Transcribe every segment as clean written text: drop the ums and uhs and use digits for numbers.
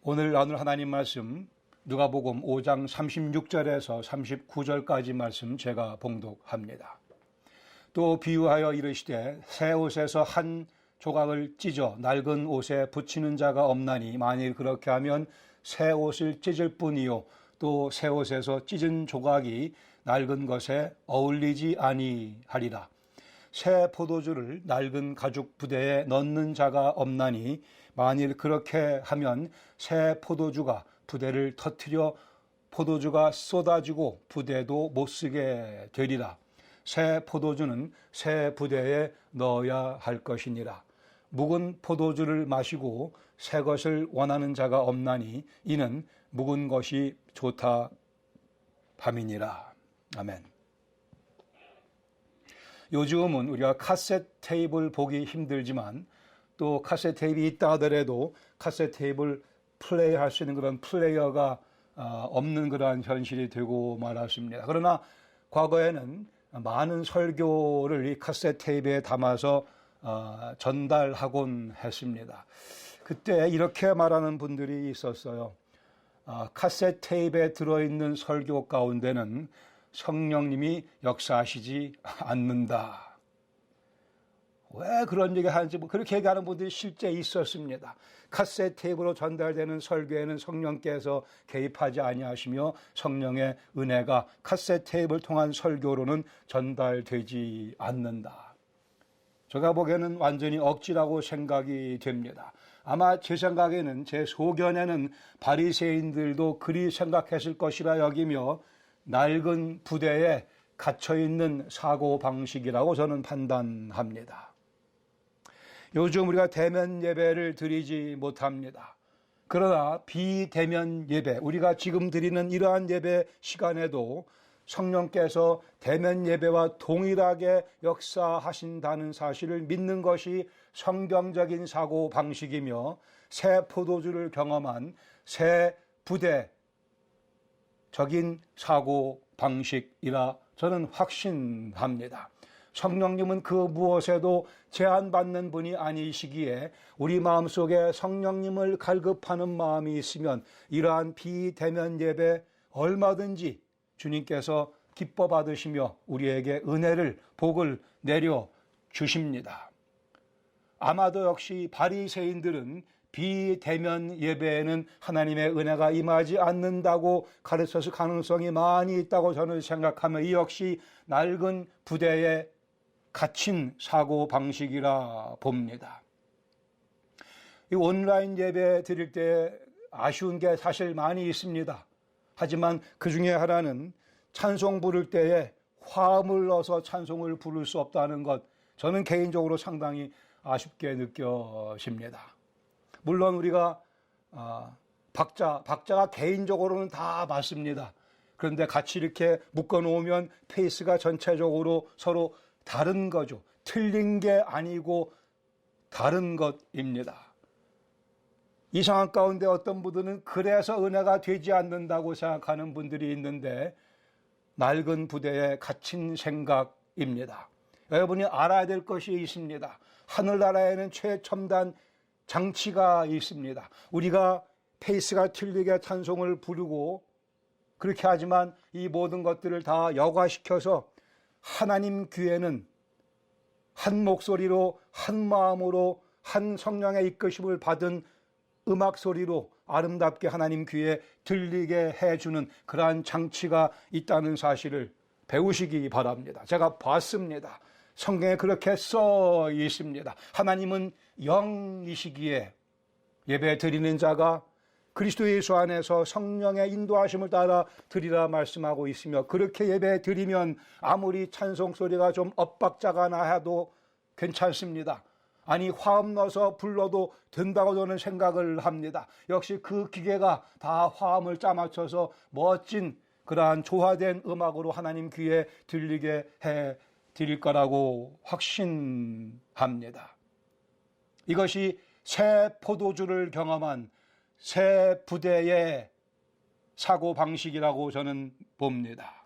오늘 나눌 하나님 말씀 누가복음 5장 36절에서 39절까지 말씀 제가 봉독합니다. 또 비유하여 이르시되 새 옷에서 한 조각을 찢어 낡은 옷에 붙이는 자가 없나니 만일 그렇게 하면 새 옷을 찢을 뿐이요 또 새 옷에서 찢은 조각이 낡은 것에 어울리지 아니하리라. 새 포도주를 낡은 가죽 부대에 넣는 자가 없나니 만일 그렇게 하면 새 포도주가 부대를 터뜨려 포도주가 쏟아지고 부대도 못 쓰게 되리라. 새 포도주는 새 부대에 넣어야 할 것이니라. 묵은 포도주를 마시고 새 것을 원하는 자가 없나니 이는 묵은 것이 좋다 함이니라. 아멘. 요즘은 우리가 카세트 테이프를 보기 힘들지만 또 카세트 테이프가 있다 하더라도 카세트 테이프를 플레이할 수 있는 그런 플레이어가 없는 그러한 현실이 되고 말았습니다. 그러나 과거에는 많은 설교를 이 카세트 테이프에 담아서 전달하곤 했습니다. 그때 이렇게 말하는 분들이 있었어요. 카세트 테이프에 들어있는 설교 가운데는 성령님이 역사하시지 않는다. 왜 그런 얘기 하는지 그렇게 얘기하는 분들이 실제 있었습니다. 카세트 테이프로 전달되는 설교에는 성령께서 개입하지 아니하시며 성령의 은혜가 카세트 테이프를 통한 설교로는 전달되지 않는다. 제가 보기에는 완전히 억지라고 생각이 됩니다. 아마 제 생각에는 제 소견에는 바리새인들도 그리 생각했을 것이라 여기며 낡은 부대에 갇혀있는 사고방식이라고 저는 판단합니다. 요즘 우리가 대면 예배를 드리지 못합니다. 그러나 비대면 예배, 우리가 지금 드리는 이러한 예배 시간에도 성령께서 대면 예배와 동일하게 역사하신다는 사실을 믿는 것이 성경적인 사고방식이며 새 포도주를 경험한 새 부대적인 사고방식이라 저는 확신합니다. 성령님은 그 무엇에도 제한받는 분이 아니시기에 우리 마음속에 성령님을 갈급하는 마음이 있으면 이러한 비대면 예배 얼마든지 주님께서 기뻐 받으시며 우리에게 은혜를 복을 내려 주십니다. 아마도 역시 바리새인들은 비대면 예배에는 하나님의 은혜가 임하지 않는다고 가르쳤을 가능성이 많이 있다고 저는 생각하며 이 역시 낡은 부대에 갇힌 사고방식이라 봅니다. 이 온라인 예배 드릴 때 아쉬운 게 사실 많이 있습니다. 하지만 그 중에 하나는 찬송 부를 때에 화음을 넣어서 찬송을 부를 수 없다는 것, 저는 개인적으로 상당히 아쉽게 느껴집니다. 물론 우리가 박자가 개인적으로는 다 맞습니다. 그런데 같이 이렇게 묶어놓으면 페이스가 전체적으로 서로 다른 거죠. 틀린 게 아니고 다른 것입니다. 이 상황 가운데 어떤 분들은 그래서 은혜가 되지 않는다고 생각하는 분들이 있는데 낡은 부대에 갇힌 생각입니다. 여러분이 알아야 될 것이 있습니다. 하늘나라에는 최첨단 장치가 있습니다. 우리가 페이스가 틀리게 찬송을 부르고 그렇게 하지만 이 모든 것들을 다 여과시켜서 하나님 귀에는 한 목소리로 한 마음으로 한 성령의 이끄심을 받은 음악 소리로 아름답게 하나님 귀에 들리게 해주는 그러한 장치가 있다는 사실을 배우시기 바랍니다. 제가 봤습니다. 성경에 그렇게 써 있습니다. 하나님은 영이시기에 예배 드리는 자가 그리스도 예수 안에서 성령의 인도하심을 따라 드리라 말씀하고 있으며 그렇게 예배 드리면 아무리 찬송 소리가 좀 엇박자가 해도 괜찮습니다. 아니 화음 넣어서 불러도 된다고 저는 생각을 합니다. 역시 그 기계가 다 화음을 짜맞춰서 멋진 그러한 조화된 음악으로 하나님 귀에 들리게 해 드릴 거라고 확신합니다. 이것이 새 포도주를 경험한 새 부대의 사고방식이라고 저는 봅니다.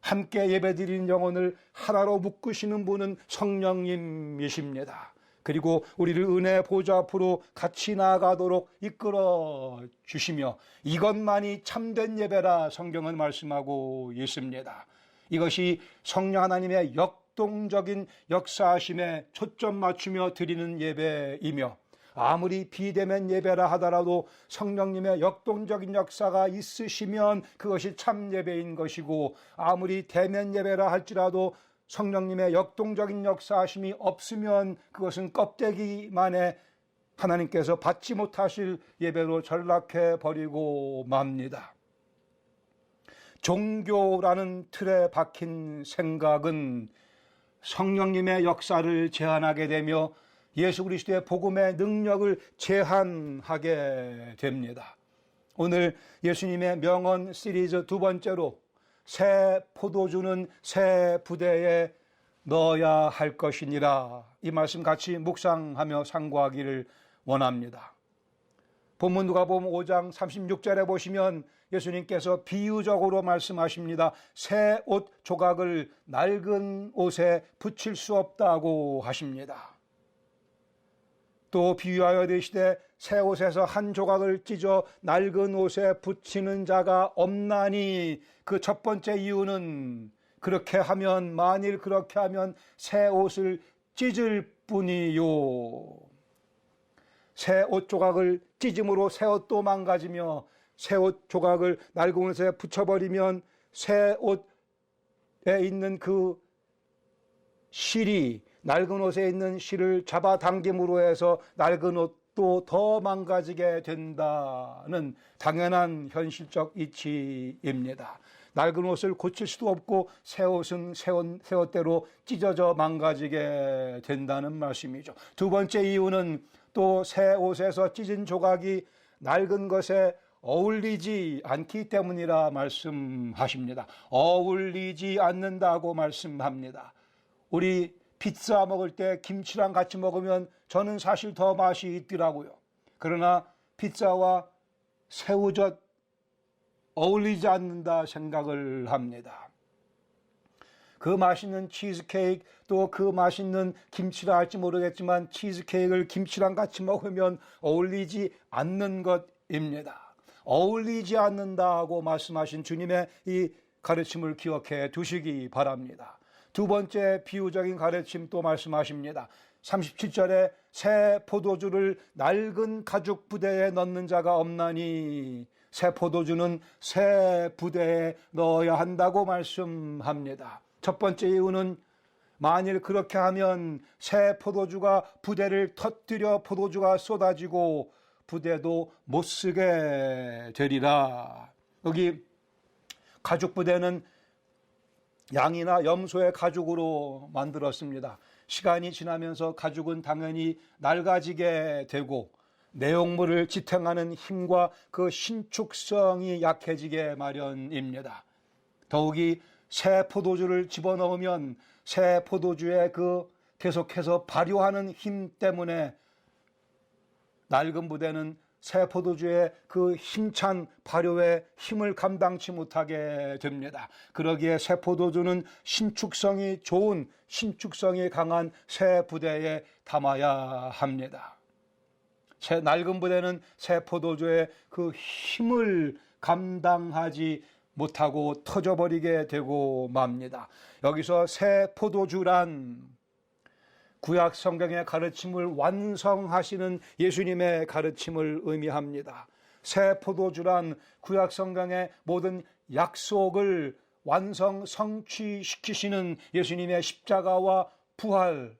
함께 예배드리는 영혼을 하나로 묶으시는 분은 성령님이십니다. 그리고 우리를 은혜 보좌 앞으로 같이 나아가도록 이끌어 주시며 이것만이 참된 예배라 성경은 말씀하고 있습니다. 이것이 성령 하나님의 역동적인 역사하심에 초점 맞추며 드리는 예배이며 아무리 비대면 예배라 하더라도 성령님의 역동적인 역사가 있으시면 그것이 참 예배인 것이고 아무리 대면 예배라 할지라도 성령님의 역동적인 역사하심이 없으면 그것은 껍데기만에 하나님께서 받지 못하실 예배로 전락해 버리고 맙니다. 종교라는 틀에 박힌 생각은 성령님의 역사를 제한하게 되며 예수 그리스도의 복음의 능력을 제한하게 됩니다. 오늘 예수님의 명언 시리즈 두 번째로 새 포도주는 새 부대에 넣어야 할 것이니라, 이 말씀 같이 묵상하며 상고하기를 원합니다. 본문 누가복음 5장 36절에 보시면 예수님께서 비유적으로 말씀하십니다. 새 옷 조각을 낡은 옷에 붙일 수 없다고 하십니다. 또 비유하여 이르시되 새 옷에서 한 조각을 찢어 낡은 옷에 붙이는 자가 없나니, 그 첫 번째 이유는 만일 그렇게 하면 새 옷을 찢을 뿐이요. 새 옷 조각을 찢음으로 새 옷도 망가지며 새 옷 조각을 낡은 옷에 붙여버리면 새 옷에 있는 그 실이 낡은 옷에 있는 실을 잡아당김으로 해서 낡은 옷도 더 망가지게 된다는 당연한 현실적 이치입니다. 낡은 옷을 고칠 수도 없고 새 옷은 새 옷대로 찢어져 망가지게 된다는 말씀이죠. 두 번째 이유는 또 새 옷에서 찢은 조각이 낡은 것에 어울리지 않기 때문이라 말씀하십니다. 어울리지 않는다고 말씀합니다. 우리 피자 먹을 때 김치랑 같이 먹으면 저는 사실 더 맛이 있더라고요. 그러나 피자와 새우젓 어울리지 않는다 생각을 합니다. 그 맛있는 치즈케이크, 또 그 맛있는 김치라 할지 모르겠지만 치즈케이크를 김치랑 같이 먹으면 어울리지 않는 것입니다. 어울리지 않는다고 말씀하신 주님의 이 가르침을 기억해 두시기 바랍니다. 두 번째 비유적인 가르침 또 말씀하십니다. 37절에 새 포도주를 낡은 가죽 부대에 넣는 자가 없나니, 새 포도주는 새 부대에 넣어야 한다고 말씀합니다. 첫 번째 이유는 만일 그렇게 하면 새 포도주가 부대를 터뜨려 포도주가 쏟아지고 부대도 못 쓰게 되리라. 여기 가죽 부대는 양이나 염소의 가죽으로 만들었습니다. 시간이 지나면서 가죽은 당연히 낡아지게 되고 내용물을 지탱하는 힘과 그 신축성이 약해지게 마련입니다. 더욱이 새 포도주를 집어넣으면 새 포도주의 그 계속해서 발효하는 힘 때문에 낡은 부대는 새 포도주의 그 힘찬 발효의 힘을 감당치 못하게 됩니다. 그러기에 새 포도주는 신축성이 좋은, 신축성이 강한 새 부대에 담아야 합니다. 낡은 부대는 새 포도주의 그 힘을 감당하지 못하고 터져버리게 되고 맙니다. 여기서 새 포도주란 구약 성경의 가르침을 완성하시는 예수님의 가르침을 의미합니다. 새 포도주란 구약 성경의 모든 약속을 성취시키시는 예수님의 십자가와 부활의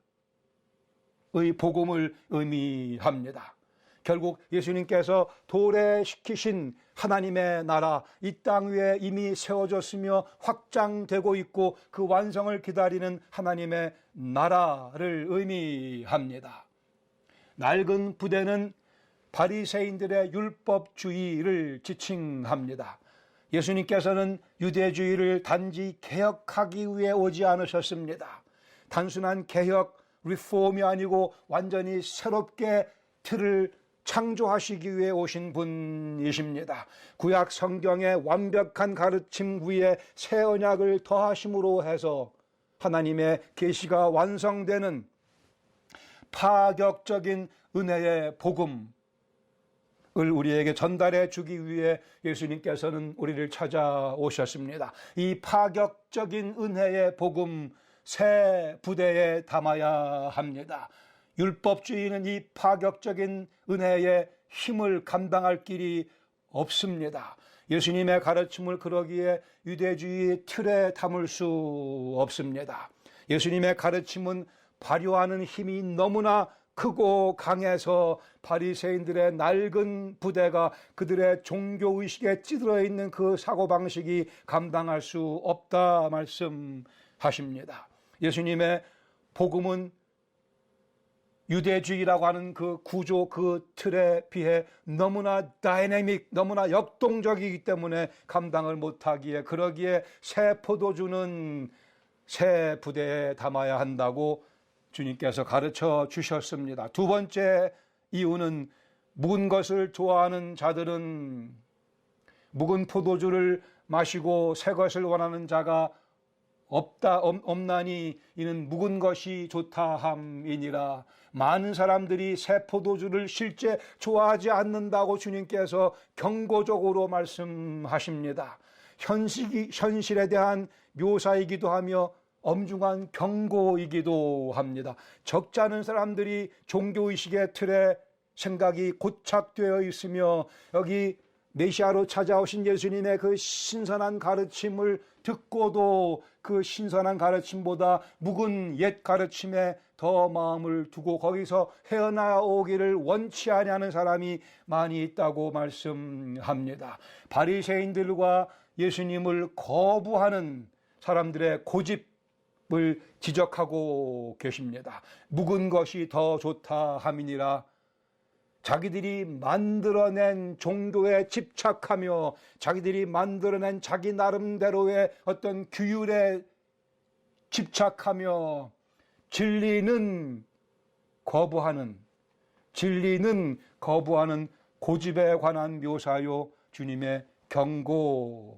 복음을 의미합니다. 결국 예수님께서 도래시키신 하나님의 나라, 이 땅 위에 이미 세워졌으며 확장되고 있고 그 완성을 기다리는 하나님의 나라를 의미합니다. 낡은 부대는 바리새인들의 율법주의를 지칭합니다. 예수님께서는 유대주의를 단지 개혁하기 위해 오지 않으셨습니다. 단순한 개혁, 리폼이 아니고 완전히 새롭게 틀을 창조하시기 위해 오신 분이십니다. 구약 성경의 완벽한 가르침 위에 새 언약을 더하심으로 해서 하나님의 계시가 완성되는 파격적인 은혜의 복음을 우리에게 전달해 주기 위해 예수님께서는 우리를 찾아오셨습니다. 이 파격적인 은혜의 복음 새 부대에 담아야 합니다. 율법주의는 이 파격적인 은혜의 힘을 감당할 길이 없습니다. 예수님의 가르침을 그러기에 유대주의 틀에 담을 수 없습니다. 예수님의 가르침은 발효하는 힘이 너무나 크고 강해서 바리새인들의 낡은 부대가 그들의 종교의식에 찌들어 있는 그 사고방식이 감당할 수 없다 말씀하십니다. 예수님의 복음은 유대주의라고 하는 그 구조, 그 틀에 비해 너무나 다이내믹, 너무나 역동적이기 때문에 감당을 못하기에, 그러기에 새 포도주는 새 부대에 담아야 한다고 주님께서 가르쳐 주셨습니다. 두 번째 이유는 묵은 것을 좋아하는 자들은 묵은 포도주를 마시고 새 것을 원하는 자가 없나니 이는 묵은 것이 좋다 함이니라. 많은 사람들이 새 포도주를 실제 좋아하지 않는다고 주님께서 경고적으로 말씀하십니다. 현실에 대한 묘사이기도 하며 엄중한 경고이기도 합니다. 적지 않은 사람들이 종교의식의 틀에 생각이 고착되어 있으며 여기 메시아로 찾아오신 예수님의 그 신선한 가르침을 듣고도 그 신선한 가르침보다 묵은 옛 가르침에 더 마음을 두고 거기서 헤어나오기를 원치 아니하는 사람이 많이 있다고 말씀합니다. 바리새인들과 예수님을 거부하는 사람들의 고집을 지적하고 계십니다. 묵은 것이 더 좋다 함이니라. 자기들이 만들어낸 종교에 집착하며 자기들이 만들어낸 자기 나름대로의 어떤 규율에 집착하며 진리는 거부하는 고집에 관한 묘사요 주님의 경고입니다.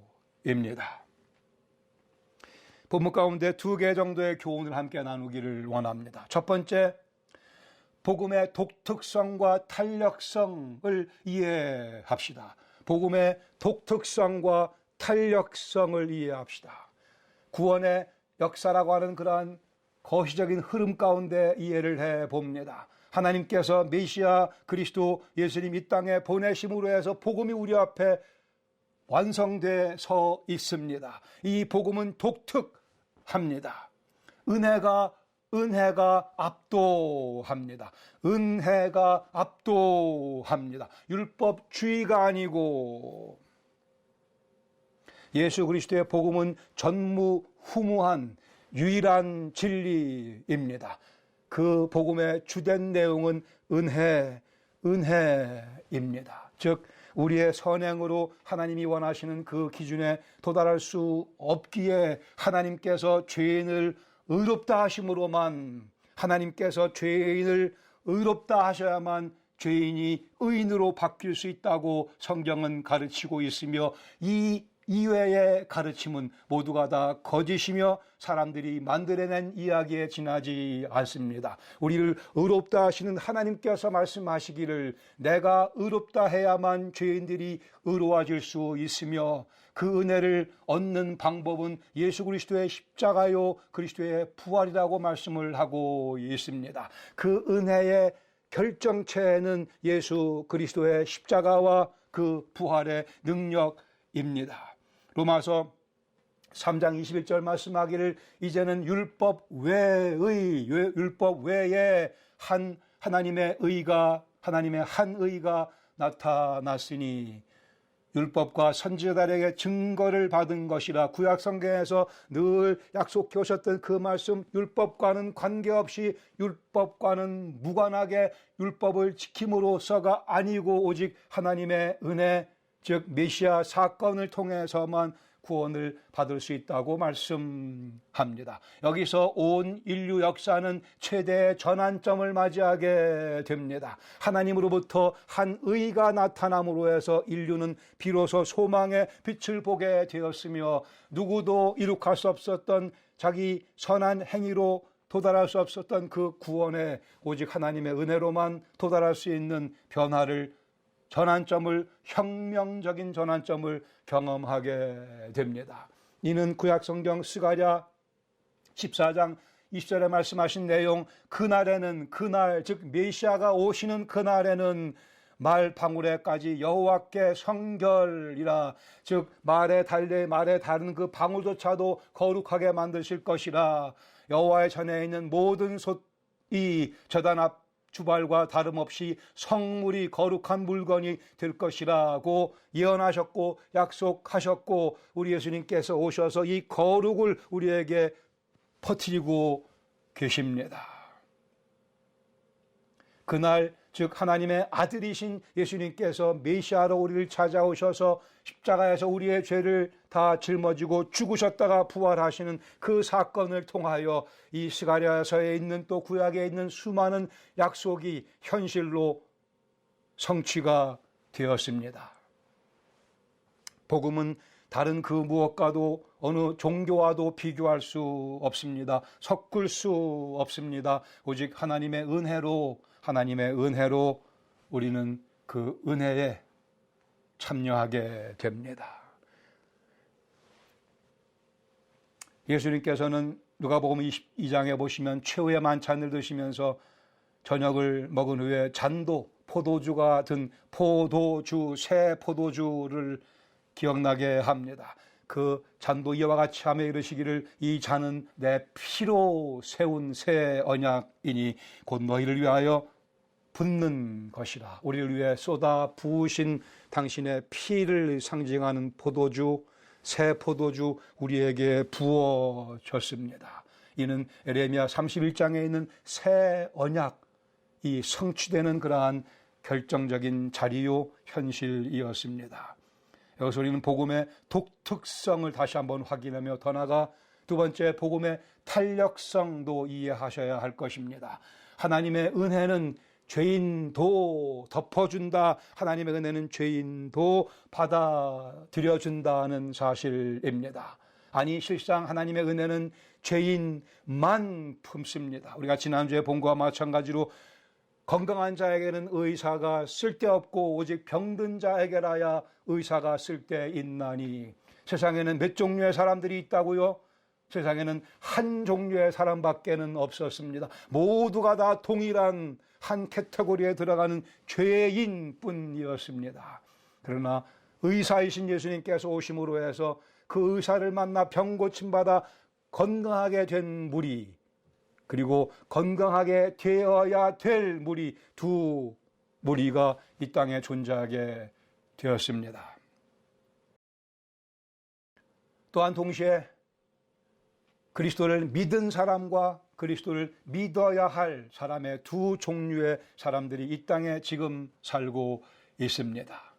본문 가운데 두 개 정도의 교훈을 함께 나누기를 원합니다. 첫 번째, 복음의 독특성과 탄력성을 이해합시다. 복음의 독특성과 탄력성을 이해합시다. 구원의 역사라고 하는 그러한 거시적인 흐름 가운데 이해를 해봅니다. 하나님께서 메시아 그리스도 예수님 이 땅에 보내심으로 해서 복음이 우리 앞에 완성돼서 있습니다. 이 복음은 독특합니다. 은혜가 압도합니다. 은혜가 압도합니다. 율법주의가 아니고 예수 그리스도의 복음은 전무후무한 유일한 진리입니다. 그 복음의 주된 내용은 은혜입니다. 즉 우리의 선행으로 하나님이 원하시는 그 기준에 도달할 수 없기에 하나님께서 죄인을 의롭다 하심으로만, 하나님께서 죄인을 의롭다 하셔야만 죄인이 의인으로 바뀔 수 있다고 성경은 가르치고 있으며 이 이외의 가르침은 모두가 다 거짓이며 사람들이 만들어낸 이야기에 지나지 않습니다. 우리를 의롭다 하시는 하나님께서 말씀하시기를 내가 의롭다 해야만 죄인들이 의로워질 수 있으며 그 은혜를 얻는 방법은 예수 그리스도의 십자가요 그리스도의 부활이라고 말씀을 하고 있습니다. 그 은혜의 결정체는 예수 그리스도의 십자가와 그 부활의 능력입니다. 로마서 3장 21절 말씀하기를 이제는 율법 외에 하나님의 한 의가 나타났으니 율법과 선지자들에게 증거를 받은 것이라. 구약 성경에서 늘 약속해 오셨던 그 말씀, 율법과는 관계없이 율법과는 무관하게 율법을 지킴으로써가 아니고 오직 하나님의 은혜, 즉 메시아 사건을 통해서만 구원을 받을 수 있다고 말씀합니다. 여기서 온 인류 역사는 최대의 전환점을 맞이하게 됩니다. 하나님으로부터 한 의가 나타남으로 해서 인류는 비로소 소망의 빛을 보게 되었으며 누구도 이룩할 수 없었던 자기 선한 행위로 도달할 수 없었던 그 구원에 오직 하나님의 은혜로만 도달할 수 있는 변화를, 전환점을, 혁명적인 전환점을 경험하게 됩니다. 이는 구약성경 스가랴 14장 20절에 말씀하신 내용, 그날에는, 그날 즉 메시아가 오시는 그날에는 말 방울에까지 여호와께 성결이라, 즉 말에 다른 그 방울조차도 거룩하게 만드실 것이라, 여호와의 전에 있는 모든 솥이 저단 앞 주발과 다름없이 성물이 거룩한 물건이 될 것이라고 예언하셨고 약속하셨고, 우리 예수님께서 오셔서 이 거룩을 우리에게 퍼뜨리고 계십니다. 그날 즉 하나님의 아들이신 예수님께서 메시아로 우리를 찾아오셔서 십자가에서 우리의 죄를 다 짊어지고 죽으셨다가 부활하시는 그 사건을 통하여 이 스가랴서에 있는, 또 구약에 있는 수많은 약속이 현실로 성취가 되었습니다. 복음은 다른 그 무엇과도 어느 종교와도 비교할 수 없습니다. 섞을 수 없습니다. 오직 하나님의 은혜로 우리는 그 은혜에 참여하게 됩니다. 예수님께서는 누가복음 22장에 보시면 최후의 만찬을 드시면서 저녁을 먹은 후에 잔도, 포도주가 든 새 포도주를 기억나게 합니다. 그 잔도 이와 같이 하며 이르시기를, 이 잔은 내 피로 세운 새 언약이니 곧 너희를 위하여 붓는 것이라. 우리를 위해 쏟아 부으신 당신의 피를 상징하는 포도주, 새 포도주 우리에게 부어졌습니다. 이는 에레미야 31장에 있는 새 언약이 성취되는 그러한 결정적인 자리요 현실이었습니다. 여기서 우리는 복음의 독특성을 다시 한번 확인하며 더 나아가 두 번째, 복음의 탄력성도 이해하셔야 할 것입니다. 하나님의 은혜는 죄인도 덮어준다. 하나님의 은혜는 죄인도 받아들여준다는 사실입니다. 아니, 실상 하나님의 은혜는 죄인만 품습니다. 우리가 지난주에 본 것과 마찬가지로 건강한 자에게는 의사가 쓸데없고 오직 병든 자에게라야 의사가 쓸데있나니. 세상에는 몇 종류의 사람들이 있다고요? 세상에는 한 종류의 사람밖에는 없었습니다. 모두가 다 동일한 한 카테고리에 들어가는 죄인뿐이었습니다. 그러나 의사이신 예수님께서 오심으로 해서 그 의사를 만나 병 고침받아 건강하게 된 무리, 그리고 건강하게 되어야 될 무리, 두 무리가 이 땅에 존재하게 되었습니다. 또한 동시에 그리스도를 믿은 사람과 그리스도를 믿어야 할 사람의 두 종류의 사람들이 이 땅에 지금 살고 있습니다.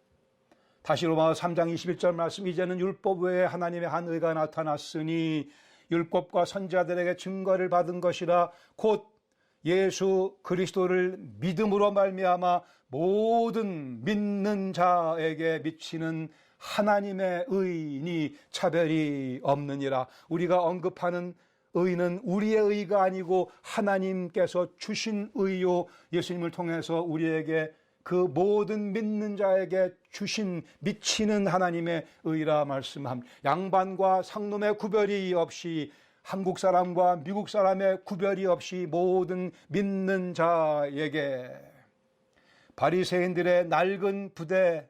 다시 로마서 3장 21절 말씀, 이제는 율법 외에 하나님의 한 의가 나타났으니 율법과 선지자들에게 증거를 받은 것이라, 곧 예수 그리스도를 믿음으로 말미암아 모든 믿는 자에게 미치는 하나님의 의인이 차별이 없느니라. 우리가 언급하는 의는 우리의 의가 아니고 하나님께서 주신 의요, 예수님을 통해서 우리에게 그 모든 믿는 자에게 주신 미치는 하나님의 의라 말씀합니다. 양반과 상놈의 구별이 없이, 한국 사람과 미국 사람의 구별이 없이 모든 믿는 자에게, 바리새인들의 낡은 부대,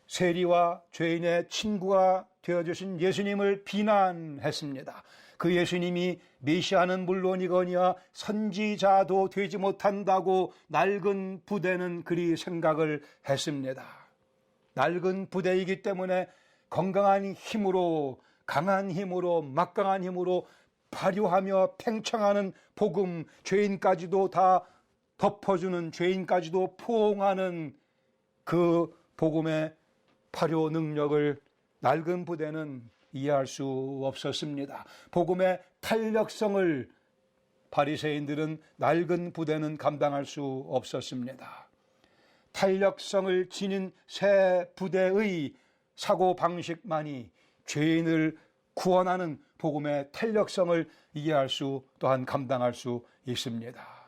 세리와 죄인의 친구가 되어주신 예수님을 비난했습니다. 그 예수님이 메시아는 물론이거니와 선지자도 되지 못한다고 낡은 부대는 그리 생각을 했습니다. 낡은 부대이기 때문에 건강한 힘으로, 강한 힘으로, 막강한 힘으로 발효하며 팽창하는 복음, 죄인까지도 다 덮어주는, 죄인까지도 포옹하는 그 복음의 발효 능력을 낡은 부대는 이해할 수 없었습니다. 복음의 탄력성을 바리새인들은, 낡은 부대는 감당할 수 없었습니다. 탄력성을 지닌 새 부대의 사고방식만이 죄인을 구원하는 복음의 탄력성을 이해할 수 또한 감당할 수 있습니다.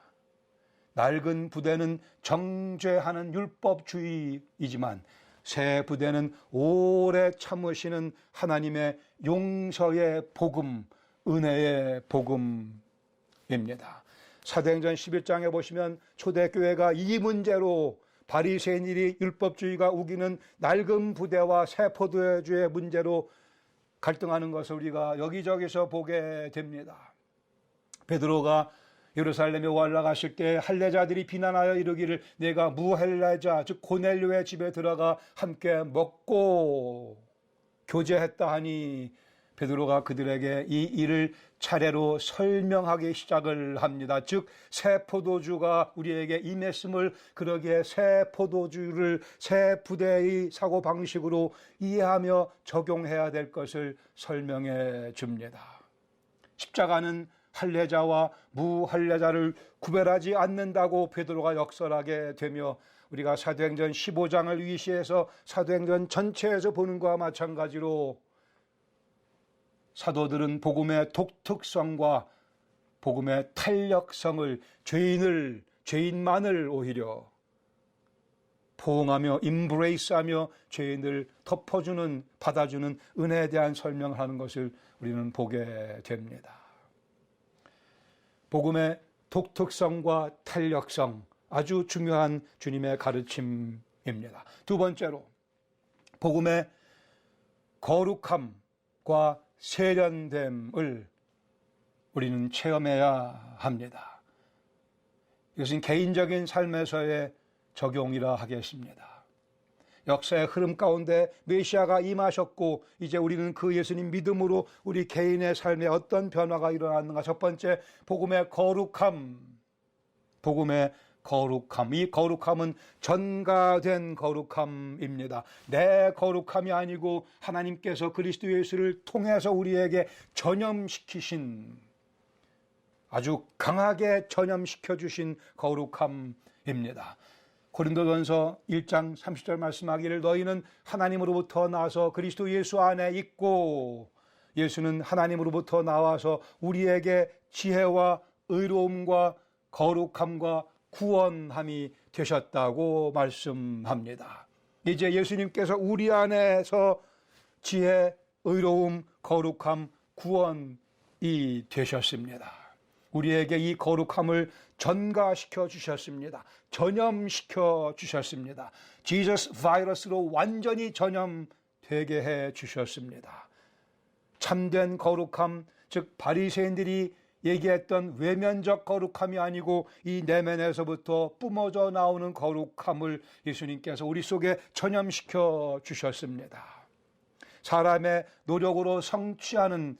낡은 부대는 정죄하는 율법주의이지만 새 부대는 오래 참으시는 하나님의 용서의 복음, 은혜의 복음입니다. 사도행전 11장에 보시면 초대교회가 이 문제로 바리새인들이 율법주의가 우기는 낡은 부대와 새 포도주의 문제로 갈등하는 것을 우리가 여기저기서 보게 됩니다. 베드로가 예루살렘에 올라가실 때 할례자들이 비난하여 이르기를 내가 무할례자 즉 고넬료의 집에 들어가 함께 먹고 교제했다 하니 베드로가 그들에게 이 일을 차례로 설명하기 시작을 합니다. 즉 새 포도주가 우리에게 임했음을 그러기에 새 포도주를 새 부대의 사고방식으로 이해하며 적용해야 될 것을 설명해 줍니다. 십자가는 할례자와 무할례자를 구별하지 않는다고 베드로가 역설하게 되며 우리가 사도행전 15장을 위시해서 사도행전 전체에서 보는 것과 마찬가지로 사도들은 복음의 독특성과 복음의 탄력성을 죄인만을 오히려 포옹하며 임브레이스하며 죄인을 덮어주는 받아주는 은혜에 대한 설명을 하는 것을 우리는 보게 됩니다. 복음의 독특성과 탄력성 아주 중요한 주님의 가르침입니다. 두 번째로 복음의 거룩함과 세련됨을 우리는 체험해야 합니다. 이것은 개인적인 삶에서의 적용이라 하겠습니다. 역사의 흐름 가운데 메시아가 임하셨고 이제 우리는 그 예수님 믿음으로 우리 개인의 삶에 어떤 변화가 일어났는가. 첫 번째, 복음의 거룩함. 이 거룩함은 전가된 거룩함입니다. 내 거룩함이 아니고 하나님께서 그리스도 예수를 통해서 우리에게 전염시키신, 아주 강하게 전염시켜 주신 거룩함입니다. 고린도전서 1장 30절 말씀하기를 너희는 하나님으로부터 나와서 그리스도 예수 안에 있고 예수는 하나님으로부터 나와서 우리에게 지혜와 의로움과 거룩함과 구원함이 되셨다고 말씀합니다. 이제 예수님께서 우리 안에서 지혜, 의로움, 거룩함, 구원이 되셨습니다. 우리에게 이 거룩함을 전가시켜 주셨습니다. 전염시켜 주셨습니다. 지저스 바이러스로 완전히 전염되게 해 주셨습니다. 참된 거룩함, 즉 바리새인들이 얘기했던 외면적 거룩함이 아니고 이 내면에서부터 뿜어져 나오는 거룩함을 예수님께서 우리 속에 전염시켜 주셨습니다. 사람의 노력으로 성취하는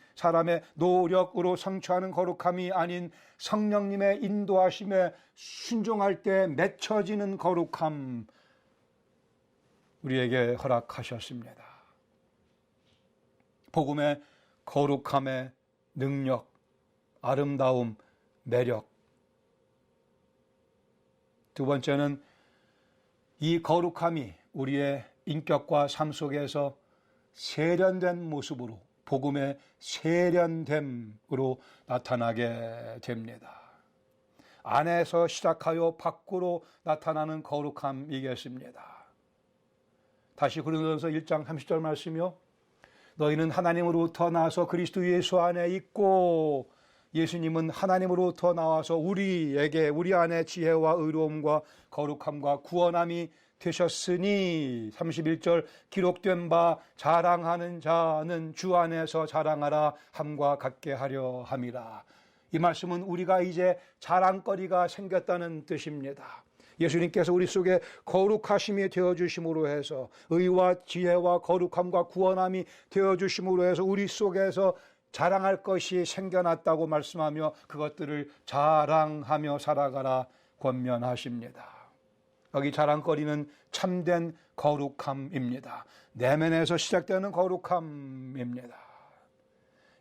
거룩함이 아닌 성령님의 인도하심에 순종할 때 맺혀지는 거룩함 우리에게 허락하셨습니다. 복음의 거룩함의 능력, 아름다움, 매력. 두 번째는 이 거룩함이 우리의 인격과 삶 속에서 세련된 모습으로, 복음의 세련됨으로 나타나게 됩니다. 안에서 시작하여 밖으로 나타나는 거룩함이겠습니다. 다시 고린도전서 1장 30절 말씀이요. 너희는 하나님으로부터 나와서 그리스도 예수 안에 있고 예수님은 하나님으로부터 나와서 우리 안에 지혜와 의로움과 거룩함과 구원함이 되셨으니 31절 기록된 바 자랑하는 자는 주 안에서 자랑하라 함과 같게 하려 함이라. 이 말씀은 우리가 이제 자랑거리가 생겼다는 뜻입니다. 예수님께서 우리 속에 거룩하심이 되어주심으로 해서 의와 지혜와 거룩함과 구원함이 되어주심으로 해서 우리 속에서 자랑할 것이 생겨났다고 말씀하며 그것들을 자랑하며 살아가라 권면하십니다. 여기 자랑거리는 참된 거룩함입니다. 내면에서 시작되는 거룩함입니다.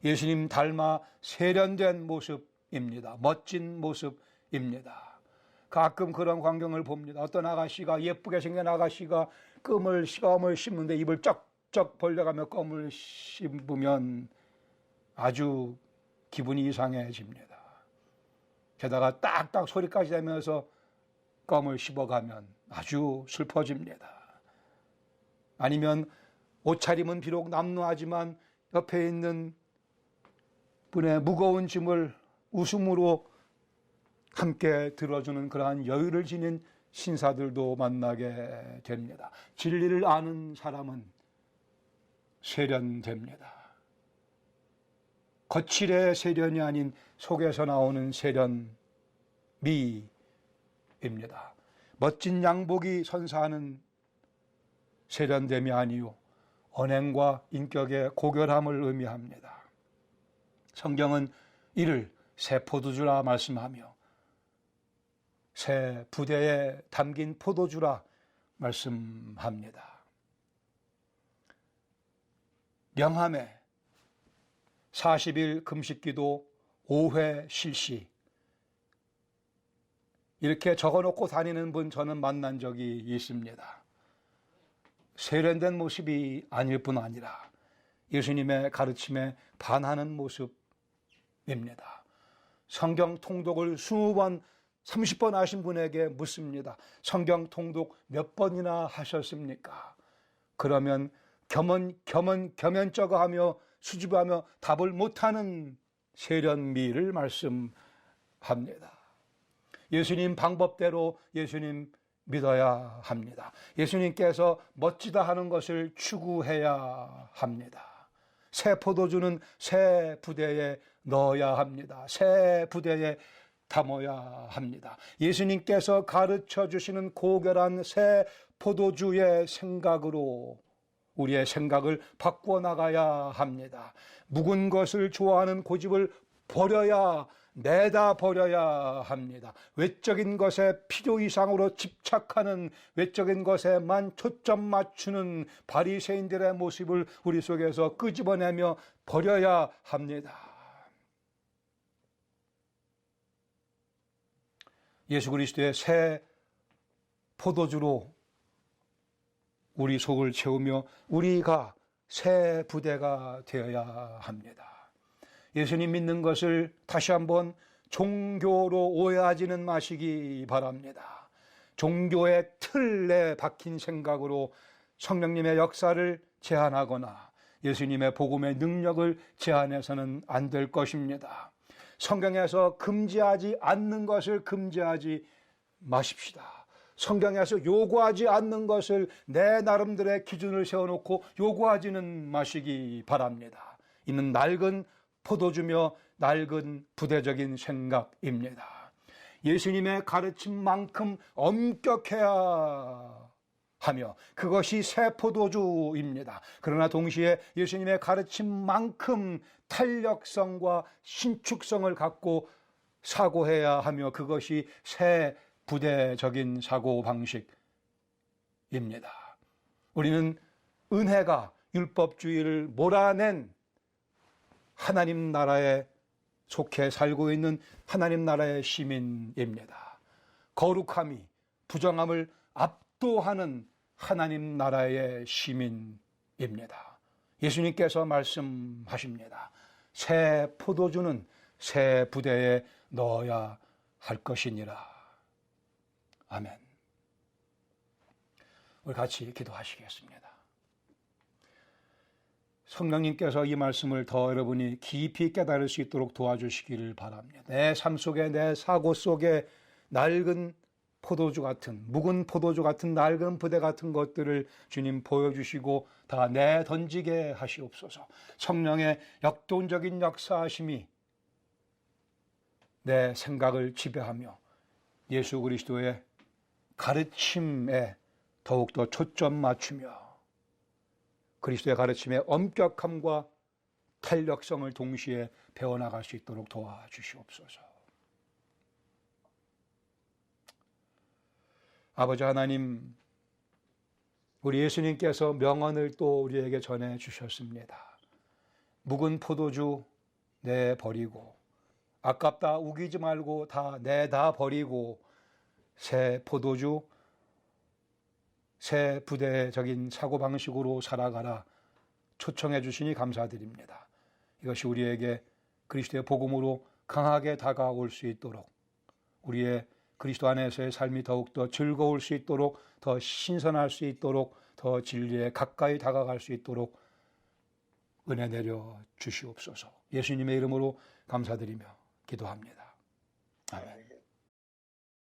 예수님 닮아 세련된 모습입니다. 멋진 모습입니다. 가끔 그런 광경을 봅니다. 어떤 아가씨가, 예쁘게 생긴 아가씨가 껌을 씹는데 입을 쩍쩍 벌려가며 껌을 씹으면 아주 기분이 이상해집니다. 게다가 딱딱 소리까지 내면서 껌을 씹어가면 아주 슬퍼집니다. 아니면 옷차림은 비록 남루하지만 옆에 있는 분의 무거운 짐을 웃음으로 함께 들어주는 그러한 여유를 지닌 신사들도 만나게 됩니다. 진리를 아는 사람은 세련됩니다. 거칠의 세련이 아닌 속에서 나오는 세련미입니다. 멋진 양복이 선사하는 세련됨이 아니요 언행과 인격의 고결함을 의미합니다. 성경은 이를 새 포도주라 말씀하며 새 부대에 담긴 포도주라 말씀합니다. 명함에 40일 금식기도 5회 실시 이렇게 적어놓고 다니는 분 저는 만난 적이 있습니다. 세련된 모습이 아닐 뿐 아니라 예수님의 가르침에 반하는 모습입니다. 성경 통독을 20번, 30번 하신 분에게 묻습니다. 성경 통독 몇 번이나 하셨습니까? 그러면 겸연쩍어 하며 수줍어하며 답을 못하는 세련미를 말씀합니다. 예수님 방법대로 예수님 믿어야 합니다. 예수님께서 멋지다 하는 것을 추구해야 합니다. 새 포도주는 새 부대에 넣어야 합니다. 새 부대에 담아야 합니다. 예수님께서 가르쳐 주시는 고결한 새 포도주의 생각으로 우리의 생각을 바꾸어 나가야 합니다. 묵은 것을 좋아하는 고집을 버려야 내다 버려야 합니다. 외적인 것에 필요 이상으로 집착하는 외적인 것에만 초점 맞추는 바리새인들의 모습을 우리 속에서 끄집어내며 버려야 합니다. 예수 그리스도의 새 포도주로 우리 속을 채우며 우리가 새 부대가 되어야 합니다. 예수님 믿는 것을 다시 한번 종교로 오해하지는 마시기 바랍니다. 종교의 틀에 박힌 생각으로 성령님의 역사를 제한하거나 예수님의 복음의 능력을 제한해서는 안 될 것입니다. 성경에서 금지하지 않는 것을 금지하지 마십시다. 성경에서 요구하지 않는 것을 내 나름대로의 기준을 세워놓고 요구하지는 마시기 바랍니다. 이는 낡은 포도주며 낡은 부대적인 생각입니다. 예수님의 가르침만큼 엄격해야 하며 그것이 새 포도주입니다. 그러나 동시에 예수님의 가르침만큼 탄력성과 신축성을 갖고 사고해야 하며 그것이 새 부대적인 사고방식입니다. 우리는 은혜가 율법주의를 몰아낸 하나님 나라에 속해 살고 있는 하나님 나라의 시민입니다. 거룩함이 부정함을 압도하는 하나님 나라의 시민입니다. 예수님께서 말씀하십니다. 새 포도주는 새 부대에 넣어야 할 것이니라. 아멘. 우리 같이 기도하시겠습니다. 성령님께서 이 말씀을 더 여러분이 깊이 깨달을 수 있도록 도와주시기를 바랍니다. 내 삶 속에 내 사고 속에 낡은 포도주 같은 묵은 포도주 같은 낡은 부대 같은 것들을 주님 보여주시고 다 내던지게 하시옵소서. 성령의 역동적인 역사하심이 내 생각을 지배하며 예수 그리스도의 가르침에 더욱더 초점 맞추며 그리스도의 가르침의 엄격함과 탄력성을 동시에 배워나갈 수 있도록 도와주시옵소서. 아버지 하나님, 우리 예수님께서 명언을 또 우리에게 전해주셨습니다. 묵은 포도주 내버리고 아깝다 우기지 말고 다 내다 버리고 새 포도주, 새 부대적인 사고방식으로 살아가라 초청해 주시니 감사드립니다. 이것이 우리에게 그리스도의 복음으로 강하게 다가올 수 있도록, 우리의 그리스도 안에서의 삶이 더욱더 즐거울 수 있도록, 더 신선할 수 있도록, 더 진리에 가까이 다가갈 수 있도록 은혜 내려 주시옵소서. 예수님의 이름으로 감사드리며 기도합니다. 아멘.